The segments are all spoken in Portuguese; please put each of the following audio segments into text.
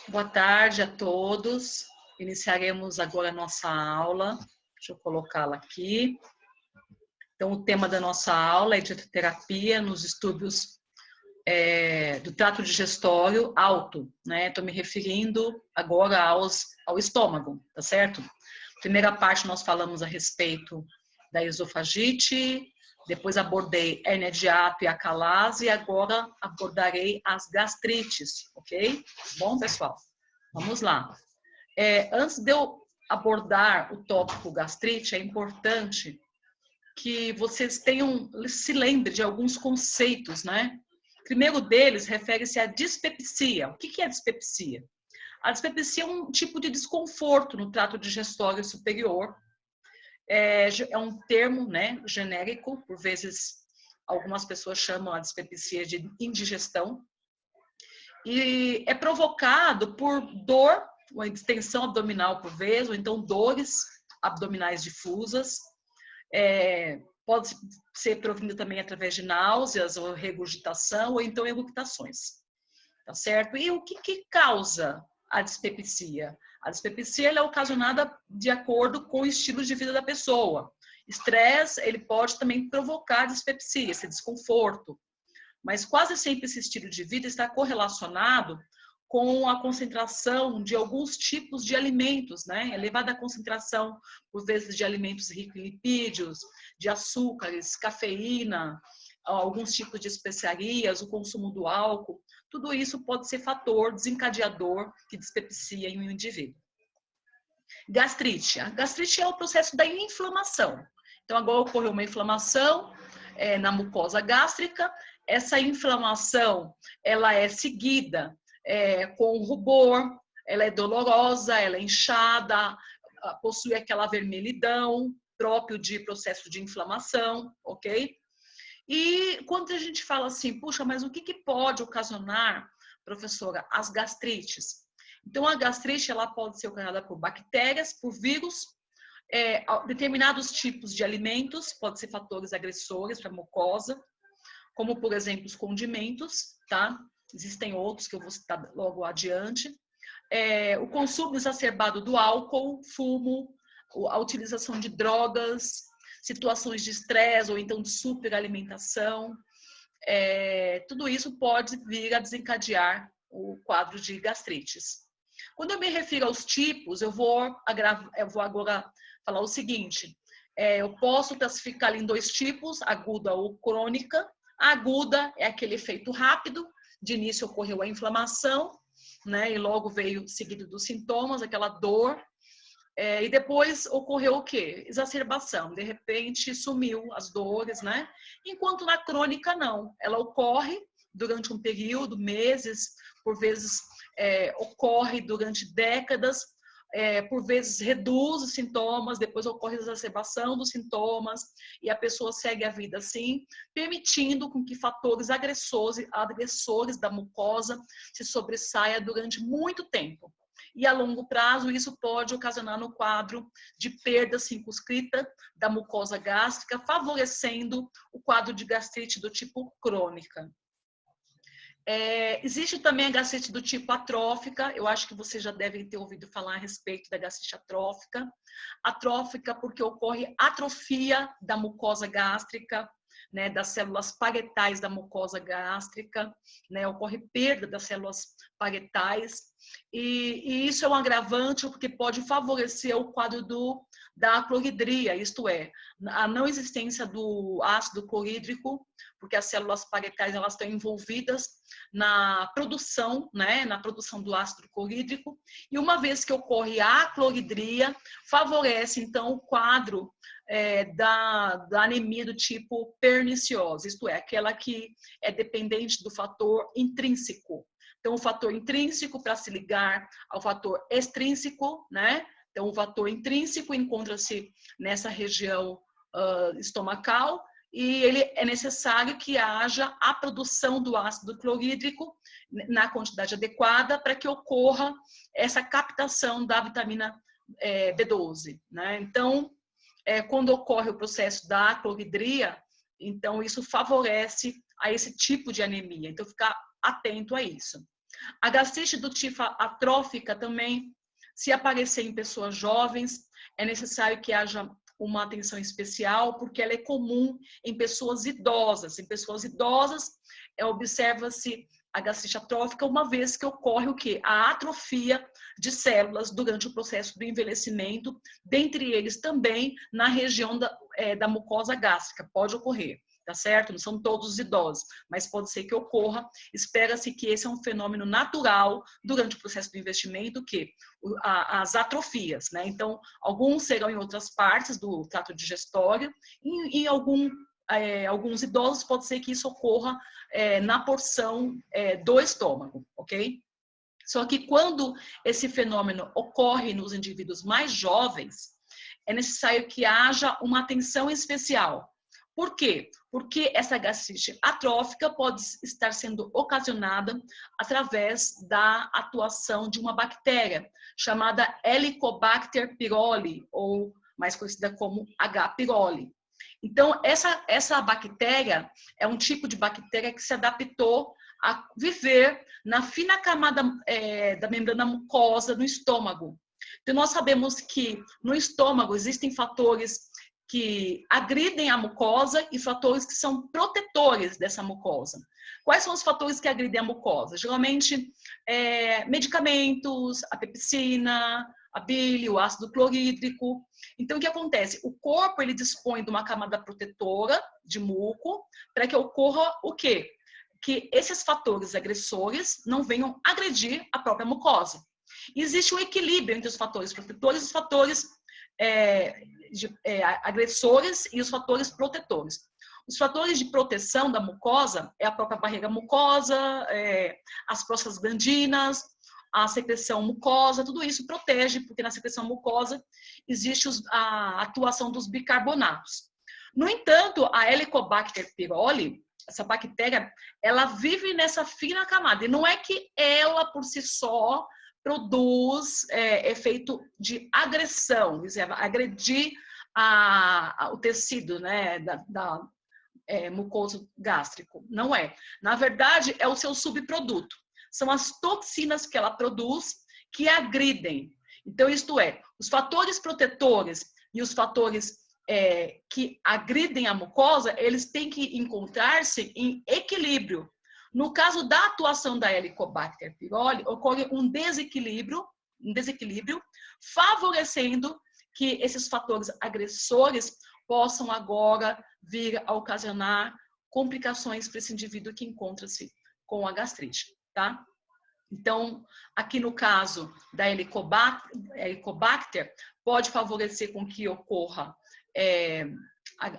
Boa tarde a todos. Iniciaremos agora a nossa aula. Deixa eu colocá-la aqui. Então, o tema da nossa aula é dietoterapia nos distúrbios do trato digestório alto, né? Estou me referindo agora ao estômago, tá certo? Primeira parte nós falamos a respeito da esofagite, depois abordei hérnia de hiato e acalase e agora abordarei as gastrites, ok? Bom, pessoal, vamos lá. Antes de eu abordar o tópico gastrite, é importante que vocês se lembrem de alguns conceitos, né? O primeiro deles refere-se à dispepsia. O que é a dispepsia? A dispepsia é um tipo de desconforto no trato digestório superior. É um termo, né, genérico, por vezes algumas pessoas chamam a dispepsia de indigestão. E é provocado por dor, uma distensão abdominal por vezes, ou então dores abdominais difusas. Pode ser provindo também através de náuseas ou regurgitação, ou então eructações, tá certo? E o que causa a dispepsia? A dispepsia é ocasionada de acordo com o estilo de vida da pessoa. Estresse, ele pode também provocar dispepsia, esse desconforto. Mas quase sempre esse estilo de vida está correlacionado com a concentração de alguns tipos de alimentos, né? Elevada concentração, por vezes, de alimentos ricos em lipídios, de açúcares, cafeína, alguns tipos de especiarias, o consumo do álcool. Tudo isso pode ser fator desencadeador que dispepsia em um indivíduo. Gastrite. A gastrite é o processo da inflamação. Então, agora ocorreu uma inflamação na mucosa gástrica. Essa inflamação, ela é seguida com rubor, ela é dolorosa, ela é inchada, possui aquela vermelhidão próprio de processo de inflamação, ok? E quando a gente fala assim, puxa, mas o que pode ocasionar, professora, as gastrites? Então, a gastrite, ela pode ser ocasionada por bactérias, por vírus, determinados tipos de alimentos, pode ser fatores agressores para a mucosa, como, por exemplo, os condimentos, tá? Existem outros que eu vou citar logo adiante. O consumo exacerbado do álcool, fumo, a utilização de drogas, situações de estresse ou então de superalimentação. Tudo isso pode vir a desencadear o quadro de gastrites. Quando eu me refiro aos tipos, eu vou agora falar o seguinte. Eu posso classificar em dois tipos, aguda ou crônica. A aguda é aquele efeito rápido, de início ocorreu a inflamação, né, e logo veio seguido dos sintomas, aquela dor, e depois ocorreu o quê? Exacerbação, de repente sumiu as dores, né? Enquanto na crônica não, ela ocorre durante um período, meses, por vezes ocorre durante décadas, por vezes reduz os sintomas, depois ocorre a exacerbação dos sintomas e a pessoa segue a vida assim, permitindo com que fatores agressores da mucosa se sobressaia durante muito tempo. E a longo prazo isso pode ocasionar no quadro de perda circunscrita da mucosa gástrica, favorecendo o quadro de gastrite do tipo crônica. Existe também a gastrite do tipo atrófica, eu acho que vocês já devem ter ouvido falar a respeito da gastrite atrófica. Atrófica porque ocorre atrofia da mucosa gástrica, né, das células parietais da mucosa gástrica, né, ocorre perda das células parietais, e isso é um agravante porque pode favorecer o quadro da cloridria, isto é, a não existência do ácido clorídrico, porque as células parietais elas estão envolvidas na produção, né, na produção do ácido clorídrico, e uma vez que ocorre a cloridria, favorece então o quadro da anemia do tipo perniciosa, isto é, aquela que é dependente do fator intrínseco. Então, o fator intrínseco para se ligar ao fator extrínseco, né? Então, o fator intrínseco encontra-se nessa região estomacal e ele é necessário que haja a produção do ácido clorídrico na quantidade adequada para que ocorra essa captação da vitamina B12, né? Então, quando ocorre o processo da cloridria, então isso favorece a esse tipo de anemia. Então, ficar atento a isso. A gastrite do tipo atrófica também, se aparecer em pessoas jovens, é necessário que haja uma atenção especial, porque ela é comum em pessoas idosas. Em pessoas idosas, observa-se a gastrite atrófica, uma vez que ocorre o quê? A atrofia de células durante o processo do envelhecimento, dentre eles também na região da mucosa gástrica, pode ocorrer, tá certo? Não são todos os idosos, mas pode ser que ocorra. Espera-se que esse é um fenômeno natural durante o processo do investimento, que as atrofias, né? Então, alguns serão em outras partes do trato digestório, e em alguns idosos pode ser que isso ocorra na porção do estômago, ok? Só que quando esse fenômeno ocorre nos indivíduos mais jovens, é necessário que haja uma atenção especial. Por quê? Porque essa gastrite atrófica pode estar sendo ocasionada através da atuação de uma bactéria chamada Helicobacter pylori, ou mais conhecida como H. pylori. Então, essa bactéria é um tipo de bactéria que se adaptou a viver na fina camada da membrana mucosa no estômago. Então, nós sabemos que no estômago existem fatores que agridem a mucosa e fatores que são protetores dessa mucosa. Quais são os fatores que agridem a mucosa? Geralmente, medicamentos, a pepsina, a bile, o ácido clorídrico. Então, o que acontece? O corpo ele dispõe de uma camada protetora de muco para que ocorra o quê? Que esses fatores agressores não venham agredir a própria mucosa. Existe um equilíbrio entre os fatores protetores e os fatores agressores e os fatores protetores. Os fatores de proteção da mucosa é a própria barreira mucosa, as prostaglandinas, a secreção mucosa, tudo isso protege, porque na secreção mucosa existe a atuação dos bicarbonatos. No entanto, a Helicobacter pylori, essa bactéria, ela vive nessa fina camada, e não é que ela por si só produz efeito de agressão, agredir o tecido, né, da mucoso gástrico. Não é. Na verdade, é o seu subproduto. São as toxinas que ela produz que agridem. Então, isto é, os fatores protetores e os fatores que agridem a mucosa, eles têm que encontrar-se em equilíbrio. No caso da atuação da Helicobacter pylori, ocorre um desequilíbrio, favorecendo que esses fatores agressores possam agora vir a ocasionar complicações para esse indivíduo que encontra-se com a gastrite, tá? Então, aqui no caso da Helicobacter, pode favorecer com que ocorra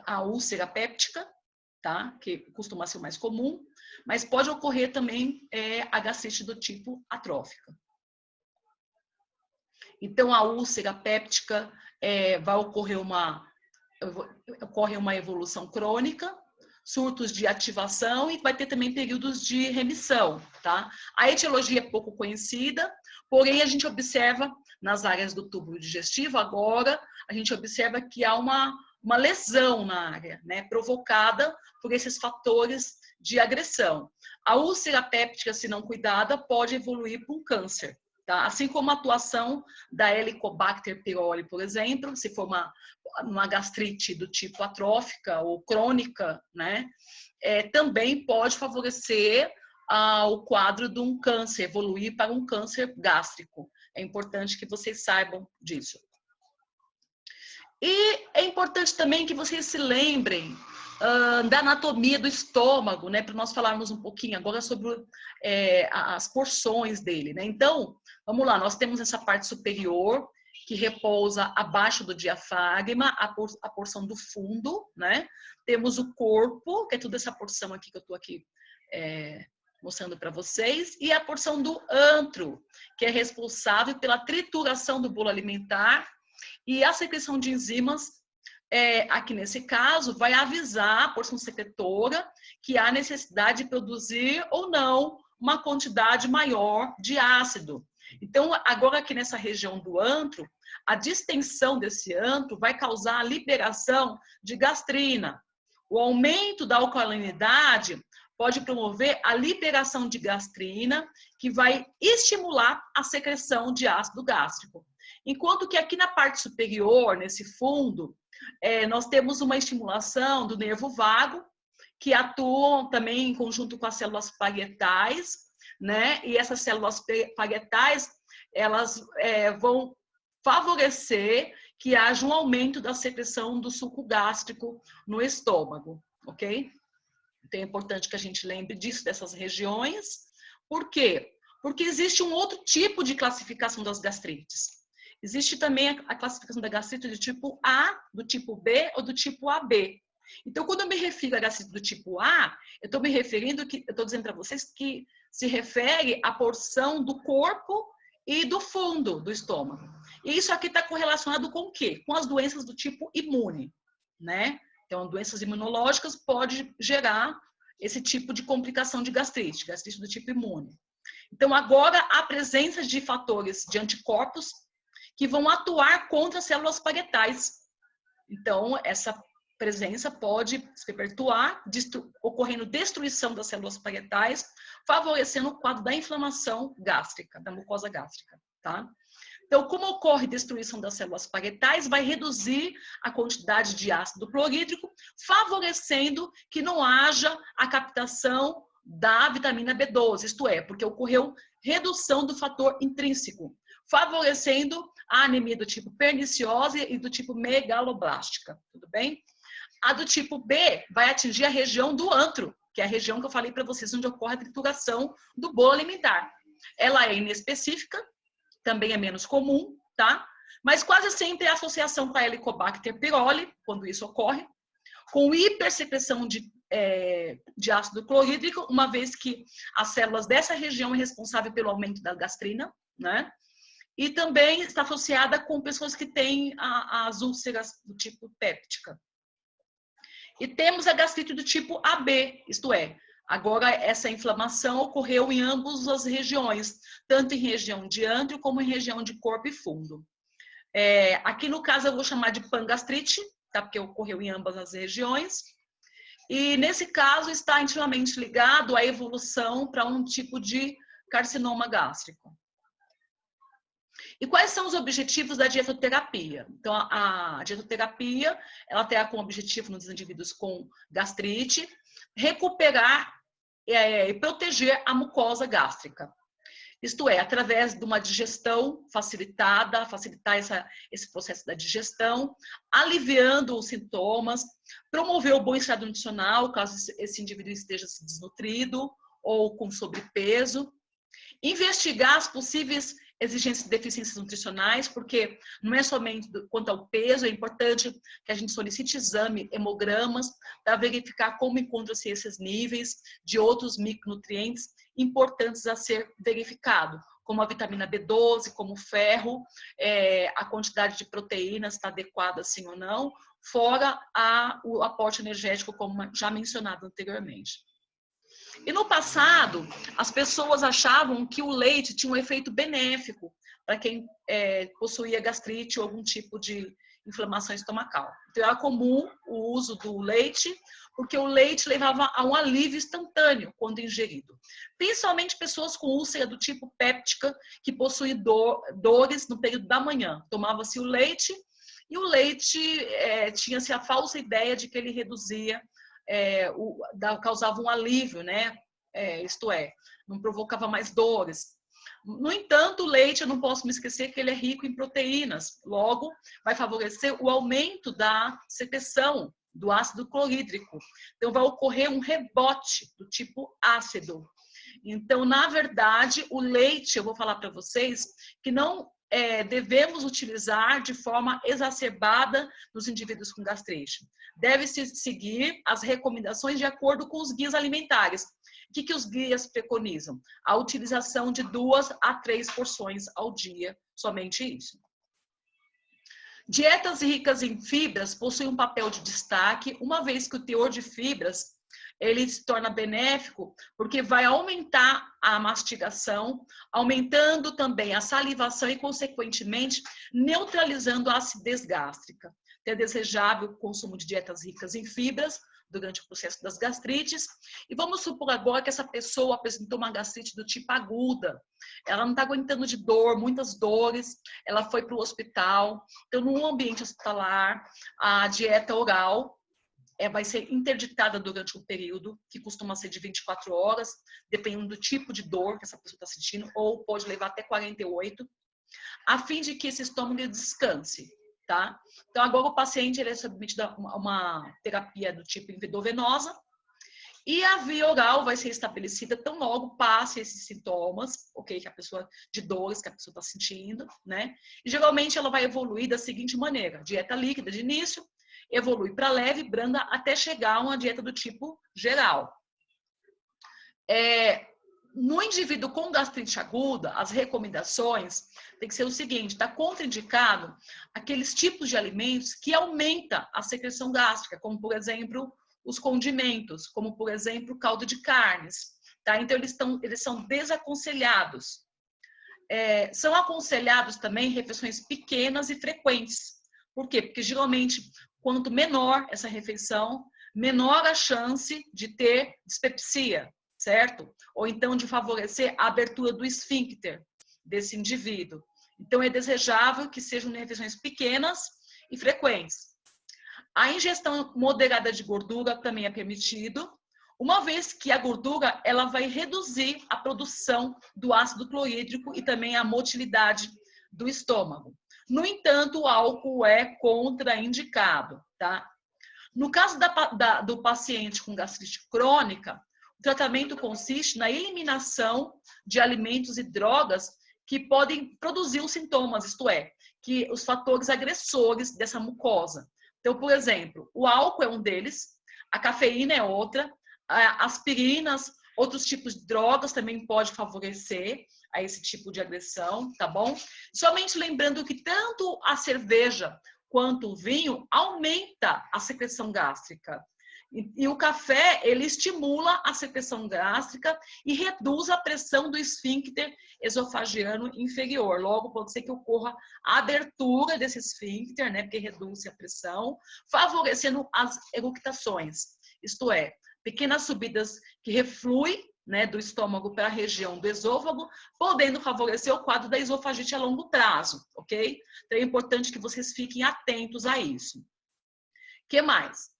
a úlcera péptica, tá? Que costuma ser o mais comum, mas pode ocorrer também a gastrite do tipo atrófica. Então, a úlcera péptica vai ocorrer uma evolução crônica, surtos de ativação e vai ter também períodos de remissão, tá? A etiologia é pouco conhecida, porém a gente observa nas áreas do tubo digestivo agora, a gente observa que há uma lesão na área, né, provocada por esses fatores de agressão. A úlcera péptica, se não cuidada, pode evoluir para um câncer, tá? Assim como a atuação da Helicobacter pylori, por exemplo, se for uma gastrite do tipo atrófica ou crônica, né, também pode favorecer o quadro de um câncer, evoluir para um câncer gástrico. É importante que vocês saibam disso. E é importante também que vocês se lembrem da anatomia do estômago, né, para nós falarmos um pouquinho agora sobre as porções dele, né? Então, vamos lá, nós temos essa parte superior que repousa abaixo do diafragma, a porção do fundo, né? Temos o corpo, que é toda essa porção aqui que eu estou aqui mostrando para vocês, e a porção do antro, que é responsável pela trituração do bolo alimentar e a secreção de enzimas. Aqui nesse caso, vai avisar a porção secretora que há necessidade de produzir ou não uma quantidade maior de ácido. Então, agora aqui nessa região do antro, a distensão desse antro vai causar a liberação de gastrina. O aumento da alcalinidade pode promover a liberação de gastrina, que vai estimular a secreção de ácido gástrico. Enquanto que aqui na parte superior, nesse fundo, nós temos uma estimulação do nervo vago, que atuam também em conjunto com as células parietais, né? E essas células parietais, elas vão favorecer que haja um aumento da secreção do suco gástrico no estômago, ok? Então é importante que a gente lembre disso, dessas regiões. Por quê? Porque existe um outro tipo de classificação das gastrites. Existe também a classificação da gastrite do tipo A, do tipo B ou do tipo AB. Então, quando eu me refiro à gastrite do tipo A, eu estou me referindo, eu estou dizendo para vocês que se refere à porção do corpo e do fundo do estômago. E isso aqui está correlacionado com o quê? Com as doenças do tipo imune, né? Então, doenças imunológicas podem gerar esse tipo de complicação de gastrite, gastrite do tipo imune. Então, agora, a presença de fatores de anticorpos que vão atuar contra as células parietais. Então, essa presença pode se perpetuar, ocorrendo destruição das células parietais, favorecendo o quadro da inflamação gástrica, da mucosa gástrica, tá? Então, como ocorre destruição das células parietais, vai reduzir a quantidade de ácido clorídrico, favorecendo que não haja a captação da vitamina B12, isto é, porque ocorreu redução do fator intrínseco, favorecendo a anemia do tipo perniciosa e do tipo megaloblástica, tudo bem? A do tipo B vai atingir a região do antro, que é a região que eu falei para vocês, onde ocorre a trituração do bolo alimentar. Ela é inespecífica, também é menos comum, tá? Mas quase sempre há associação com a Helicobacter pylori, quando isso ocorre, com hipersecreção de ácido clorídrico, uma vez que as células dessa região é responsável pelo aumento da gastrina, né? E também está associada com pessoas que têm as úlceras do tipo péptica. E temos a gastrite do tipo AB, isto é, agora essa inflamação ocorreu em ambas as regiões, tanto em região de antro como em região de corpo e fundo. Aqui no caso eu vou chamar de pangastrite, tá? Porque ocorreu em ambas as regiões. E nesse caso está intimamente ligado à evolução para um tipo de carcinoma gástrico. E quais são os objetivos da dietoterapia? Então, a dietoterapia, ela tem como objetivo nos indivíduos com gastrite, recuperar e proteger a mucosa gástrica. Isto é, através de uma digestão facilitar esse processo da digestão, aliviando os sintomas, promover o bom estado nutricional, caso esse indivíduo esteja desnutrido ou com sobrepeso, investigar as possíveis exigências de deficiências nutricionais, porque não é somente quanto ao peso, é importante que a gente solicite exame, hemogramas, para verificar como encontram-se esses níveis de outros micronutrientes importantes a ser verificado, como a vitamina B12, como o ferro, a quantidade de proteínas está adequada sim ou não, fora o aporte energético, como já mencionado anteriormente. E no passado, as pessoas achavam que o leite tinha um efeito benéfico para quem possuía gastrite ou algum tipo de inflamação estomacal. Então, era comum o uso do leite, porque o leite levava a um alívio instantâneo quando ingerido. Principalmente pessoas com úlcera do tipo péptica, que possuem dores no período da manhã. Tomava-se o leite, e o leite tinha-se a falsa ideia de que ele reduzia, causava um alívio, né? Isto é, não provocava mais dores. No entanto, o leite, eu não posso me esquecer que ele é rico em proteínas, logo vai favorecer o aumento da secreção do ácido clorídrico. Então, vai ocorrer um rebote do tipo ácido. Então, na verdade, o leite, eu vou falar para vocês, que não devemos utilizar de forma exacerbada nos indivíduos com gastrite. Deve-se seguir as recomendações de acordo com os guias alimentares. O que os guias preconizam? A utilização de 2 a 3 porções ao dia, somente isso. Dietas ricas em fibras possuem um papel de destaque, uma vez que o teor de fibras ele se torna benéfico, porque vai aumentar a mastigação, aumentando também a salivação e, consequentemente, neutralizando a acidez gástrica. É desejável o consumo de dietas ricas em fibras, durante o processo das gastrites. E vamos supor agora que essa pessoa apresentou uma gastrite do tipo aguda. Ela não está aguentando de dor, muitas dores, ela foi para o hospital. Então, no ambiente hospitalar, a dieta oral vai ser interditada durante um período, que costuma ser de 24 horas, dependendo do tipo de dor que essa pessoa está sentindo, ou pode levar até 48, a fim de que esse estômago descanse. Tá? Então, agora o paciente ele é submetido a uma terapia do tipo endovenosa e a via oral vai ser estabelecida tão logo passe esses sintomas, ok? Que a pessoa, de dores que a pessoa está sentindo, né? E geralmente ela vai evoluir da seguinte maneira: dieta líquida de início, evolui para leve, branda, até chegar a uma dieta do tipo geral. No indivíduo com gastrite aguda, as recomendações tem que ser o seguinte: está contraindicado aqueles tipos de alimentos que aumentam a secreção gástrica, como, por exemplo, os condimentos, como, por exemplo, o caldo de carnes. Tá? Então, eles são desaconselhados. São aconselhados também refeições pequenas e frequentes. Por quê? Porque, geralmente, quanto menor essa refeição, menor a chance de ter dispepsia, certo? Ou então de favorecer a abertura do esfíncter desse indivíduo. Então, é desejável que sejam refeições pequenas e frequentes. A ingestão moderada de gordura também é permitido, uma vez que a gordura ela vai reduzir a produção do ácido clorídrico e também a motilidade do estômago. No entanto, o álcool é contraindicado, tá? No caso do paciente com gastrite crônica, o tratamento consiste na eliminação de alimentos e drogas que podem produzir os sintomas, isto é, que os fatores agressores dessa mucosa. Então, por exemplo, o álcool é um deles, a cafeína é outra, aspirinas, outros tipos de drogas também pode favorecer a esse tipo de agressão, tá bom? Somente lembrando que tanto a cerveja quanto o vinho aumenta a secreção gástrica. E o café, ele estimula a secreção gástrica e reduz a pressão do esfíncter esofagiano inferior. Logo, pode ser que ocorra a abertura desse esfíncter, né, porque reduz a pressão, favorecendo as eructações. Isto é, pequenas subidas que refluem, né, do estômago para a região do esôfago, podendo favorecer o quadro da esofagite a longo prazo, ok? Então é importante que vocês fiquem atentos a isso. O que mais?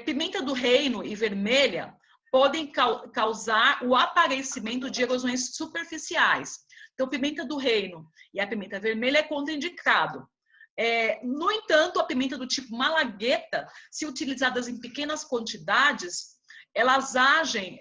Pimenta do reino e vermelha podem causar o aparecimento de erosões superficiais. Então, pimenta do reino e a pimenta vermelha é contraindicado. No entanto, a pimenta do tipo malagueta, se utilizadas em pequenas quantidades, elas agem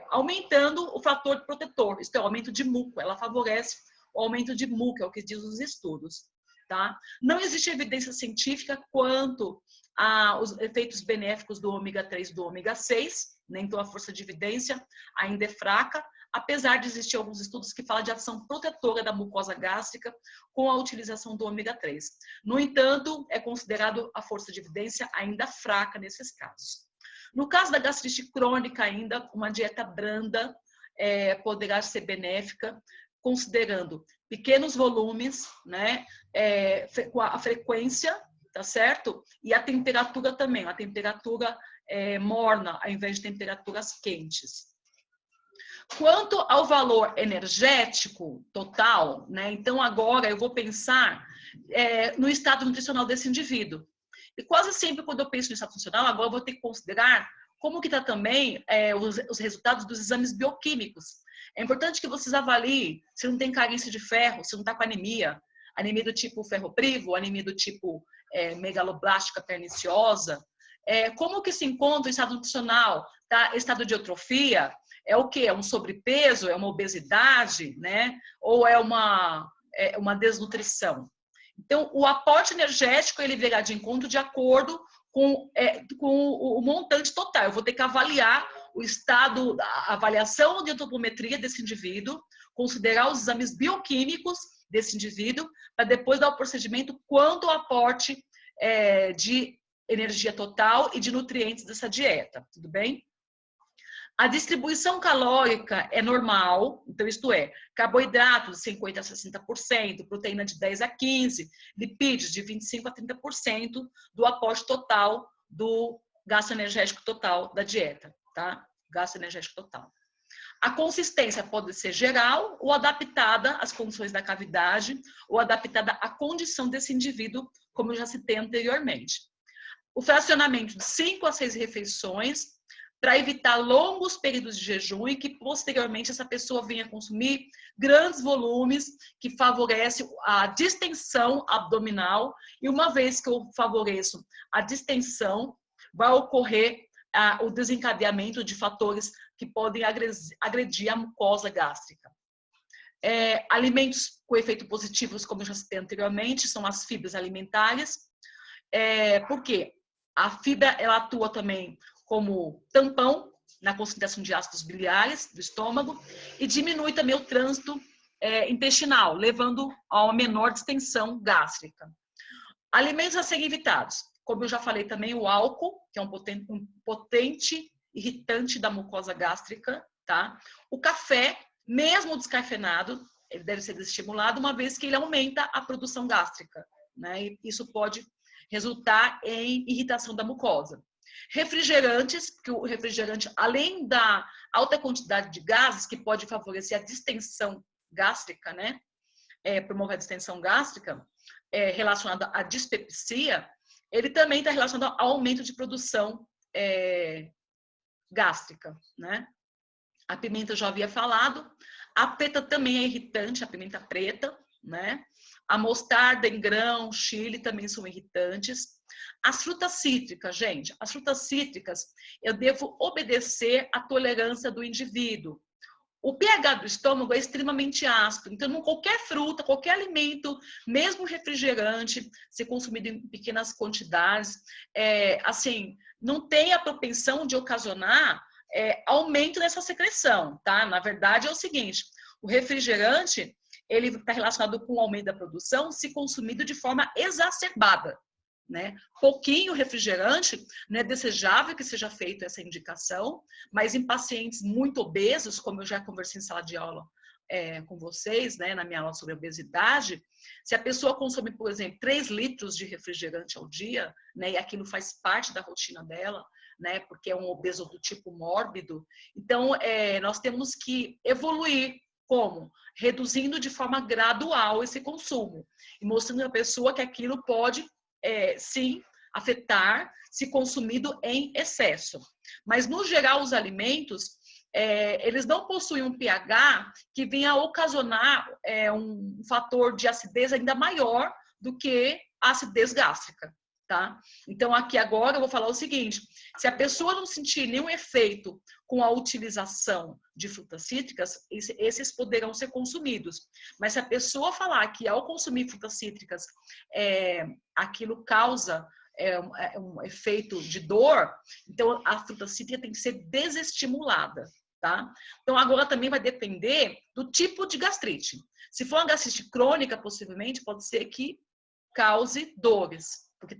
aumentando o fator protetor, isto é, o aumento de muco. Ela favorece o aumento de muco, é o que diz os estudos. Tá? Não existe evidência científica quanto aos efeitos benéficos do ômega 3 e do ômega 6, né? Então a força de evidência ainda é fraca, apesar de existir alguns estudos que falam de ação protetora da mucosa gástrica com a utilização do ômega 3. No entanto, é considerado a força de evidência ainda fraca nesses casos. No caso da gastrite crônica ainda, uma dieta branda poderá ser benéfica, considerando pequenos volumes, né, a frequência, tá certo? E a temperatura também, a temperatura morna, ao invés de temperaturas quentes. Quanto ao valor energético total, né, então agora eu vou pensar no estado nutricional desse indivíduo. E quase sempre quando eu penso no estado nutricional, agora eu vou ter que considerar como que está também os resultados dos exames bioquímicos. É importante que vocês avaliem se não tem carência de ferro, se não está com anemia do tipo ferroprivo, anemia do tipo megaloblástica perniciosa. Como que se encontra o estado nutricional? Tá? Estado de eutrofia? É o quê? É um sobrepeso? É uma obesidade? Né? Ou é uma desnutrição? Então, o aporte energético ele virá de encontro de acordo com o montante total. Eu vou ter que avaliar o estado, a avaliação de antropometria desse indivíduo, considerar os exames bioquímicos desse indivíduo, para depois dar o procedimento quanto ao aporte de energia total e de nutrientes dessa dieta, tudo bem? A distribuição calórica é normal, então isto é, carboidratos de 50% a 60%, proteína de 10% a 15%, lipídios de 25% a 30% do aporte total do gasto energético total da dieta, tá? Gasto energético total. A consistência pode ser geral ou adaptada às condições da cavidade ou adaptada à condição desse indivíduo, como eu já citei anteriormente. O fracionamento de 5 a 6 refeições para evitar longos períodos de jejum e que posteriormente essa pessoa venha consumir grandes volumes, que favorece a distensão abdominal. E uma vez que eu favoreço a distensão, vai ocorrer o desencadeamento de fatores que podem agredir a mucosa gástrica. Alimentos com efeito positivos, como eu já citei anteriormente, são as fibras alimentares. Por quê? A fibra ela atua também como tampão na concentração de ácidos biliares do estômago e diminui também o trânsito intestinal, levando a uma menor distensão gástrica. Alimentos a serem evitados. Como eu já falei também, o álcool, que é um potente irritante da mucosa gástrica, tá? O café, mesmo descafeinado, ele deve ser desestimulado, uma vez que ele aumenta a produção gástrica, né? E isso pode resultar em irritação da mucosa. Refrigerantes, porque o refrigerante, além da alta quantidade de gases, que pode favorecer a distensão gástrica, né? Promover a distensão gástrica, relacionada à dispepsia, ele também está relacionado ao aumento de produção gástrica, né? A pimenta eu já havia falado. A preta também é irritante, a pimenta preta, né? A mostarda em grão, chile também são irritantes. As frutas cítricas, gente, as frutas cítricas, eu devo obedecer à tolerância do indivíduo. O pH do estômago é extremamente ácido, então qualquer fruta, qualquer alimento, mesmo refrigerante, se consumido em pequenas quantidades, assim, não tem a propensão de ocasionar aumento nessa secreção, tá? Na verdade é o seguinte, o refrigerante, ele está relacionado com o aumento da produção se consumido de forma exacerbada, né? Pouquinho refrigerante, não é desejável que seja feita essa indicação, mas em pacientes muito obesos, como eu já conversei em sala de aula com vocês, né, na minha aula sobre obesidade, se a pessoa consome, por exemplo, 3 litros de refrigerante ao dia, né, e aquilo faz parte da rotina dela, né, porque é um obeso do tipo mórbido, então nós temos que evoluir. Como? Reduzindo de forma gradual esse consumo e mostrando à pessoa que aquilo pode sim afetar se consumido em excesso. Mas, no geral, os alimentos, eles não possuem um pH que venha a ocasionar um fator de acidez ainda maior do que a acidez gástrica, tá? Então, aqui agora eu vou falar o seguinte, se a pessoa não sentir nenhum efeito com a utilização de frutas cítricas, esses poderão ser consumidos. Mas se a pessoa falar que ao consumir frutas cítricas, aquilo causa um efeito de dor, então a fruta cítrica tem que ser desestimulada, tá? Então agora também vai depender do tipo de gastrite. Se for uma gastrite crônica, possivelmente, pode ser que cause dores, porque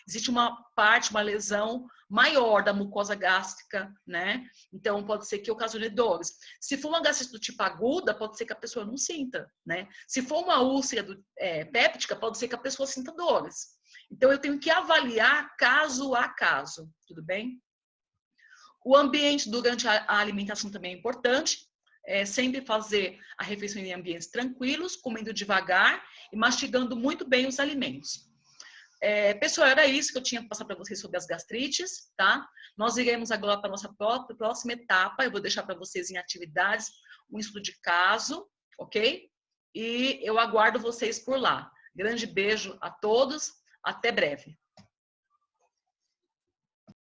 existe uma lesão maior da mucosa gástrica, né? Então, pode ser que ocasione dores. Se for uma gastrite do tipo aguda, pode ser que a pessoa não sinta, né? Se for uma úlcera péptica, pode ser que a pessoa sinta dores. Então, eu tenho que avaliar caso a caso, tudo bem? O ambiente durante a alimentação também é importante. Sempre fazer a refeição em ambientes tranquilos, comendo devagar e mastigando muito bem os alimentos. Pessoal, era isso que eu tinha que passar para vocês sobre as gastrites, tá? Nós iremos agora para a nossa próxima etapa. Eu vou deixar para vocês em atividades um estudo de caso, ok? E eu aguardo vocês por lá. Grande beijo a todos, até breve.